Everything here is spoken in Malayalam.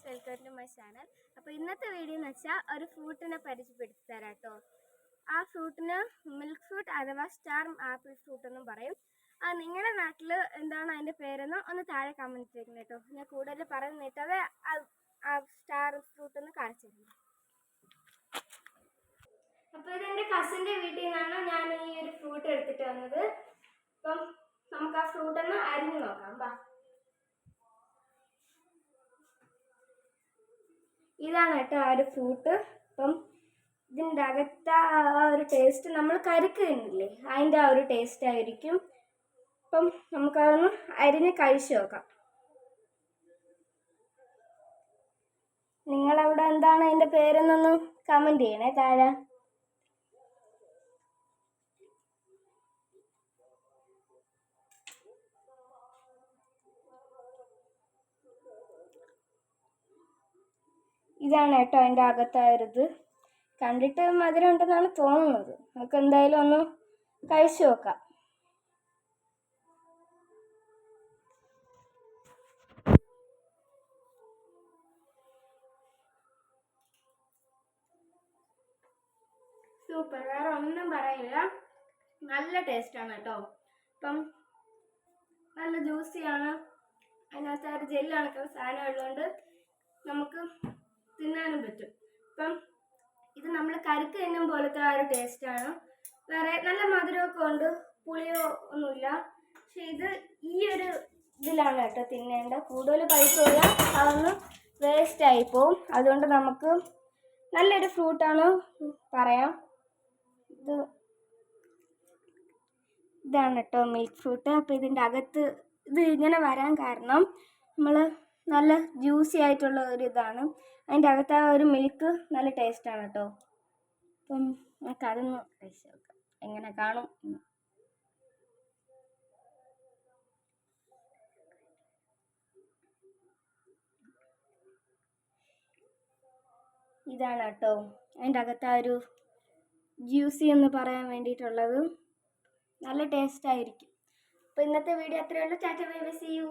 Guys, welcome to my channel. അപ്പോൾ ഇന്നത്തെ വീഡിയോ എന്ന് വെച്ചാൽ ഒരു ഫ്രൂട്ടിനെ പരിചയപ്പെടുത്തി തരാം കേട്ടോ. ആ ഫ്രൂട്ടിന് മിൽക്ക് ഫ്രൂട്ട് അഥവാ സ്റ്റാർ ആപ്പിൾ ഫ്രൂട്ട് എന്നും പറയും. നിങ്ങളുടെ നാട്ടിൽ എന്താണ് അതിൻ്റെ പേരെന്ന് ഒന്ന് താഴെ കമൻറ്റ് ചെയ്യണം കേട്ടോ. ഞാൻ കൂടുതൽ പറയുന്നിട്ട് അത് ആ സ്റ്റാർ ഫ്രൂട്ട് ഒന്ന് കാണിച്ചു തരുന്നത്. അപ്പോൾ ഇതെൻ്റെ കസിൻ്റെ വീട്ടിൽ നിന്നാണ് ഞാൻ ഈ ഒരു ഫ്രൂട്ട് എടുത്തിട്ട് വന്നത്. അപ്പം നമുക്ക് ആ ഫ്രൂട്ടൊന്ന് അരിഞ്ഞു നോക്കാം. ബാ, ഇതാണ് കേട്ടോ ആ ഒരു ഫ്രൂട്ട്. അപ്പം ഇതിൻ്റെ അകത്തെ ആ ഒരു ടേസ്റ്റ് നമ്മൾ കരിക്ക് തിന്നില്ലേ, അതിൻ്റെ ആ ഒരു ടേസ്റ്റ് ആയിരിക്കും. അപ്പം നമുക്കതൊന്ന് അരിഞ്ഞ് കഴിച്ചു നോക്കാം. നിങ്ങളവിടെ എന്താണ് അതിൻ്റെ പേരെന്നൊന്ന് കമൻറ്റ് ചെയ്യണേ താഴെ. ഇതാണ് കേട്ടോ അതിൻ്റെ അകത്തായൊരിത്. കണ്ടിട്ട് മധുരം ഉണ്ടെന്നാണ് തോന്നുന്നത്. നമുക്ക് എന്തായാലും ഒന്ന് കഴിച്ചു നോക്കാം. സൂപ്പർ, വേറെ ഒന്നും പറയില്ല. നല്ല ടേസ്റ്റാണ് കേട്ടോ. അപ്പം നല്ല ജ്യൂസിയാണ്. അതിനകത്ത് ആ ഒരു ജെല്ല് കണക്കുള്ള സാധനം ഉള്ളതുകൊണ്ട് നമുക്ക് തിന്നാനും പറ്റും. അപ്പം ഇത് നമ്മൾ കരിക്ക് തിന്നും പോലത്തെ ആ ഒരു ടേസ്റ്റാണ്. വേറെ നല്ല മധുരമൊക്കെ ഉണ്ട്, പുളിയോ ഒന്നുമില്ല. പക്ഷെ ഇത് ഈ ഒരു ഇതിലാണ് കേട്ടോ തിന്നേണ്ട. കൂടുതൽ പൈസയുള്ള അതൊന്ന് വേസ്റ്റ് ആയിപ്പോവും. അതുകൊണ്ട് നമുക്ക് നല്ലൊരു ഫ്രൂട്ടാണ് പറയാം. ഇതാണ് കേട്ടോ മിൽക്ക് ഫ്രൂട്ട്. അപ്പോൾ ഇതിൻ്റെ അകത്ത് ഇത് ഇങ്ങനെ വരാൻ കാരണം നമ്മൾ നല്ല ജ്യൂസി ആയിട്ടുള്ള ഒരു ഇതാണ്. അതിൻ്റെ അകത്ത് ആ ഒരു മിൽക്ക് നല്ല ടേസ്റ്റാണ് കേട്ടോ. അപ്പം നമുക്ക് അതൊന്ന് കഴിച്ച് നോക്കാം എങ്ങനെ കാണും. ഇതാണ് കേട്ടോ അതിൻ്റെ അകത്ത് ആ ഒരു ജ്യൂസി എന്ന് പറയാൻ വേണ്ടിയിട്ടുള്ളത്. നല്ല ടേസ്റ്റ് ആയിരിക്കും. അപ്പോൾ ഇന്നത്തെ വീഡിയോ അത്രയേ ഉള്ളൂ. Tata, bye bye, see U.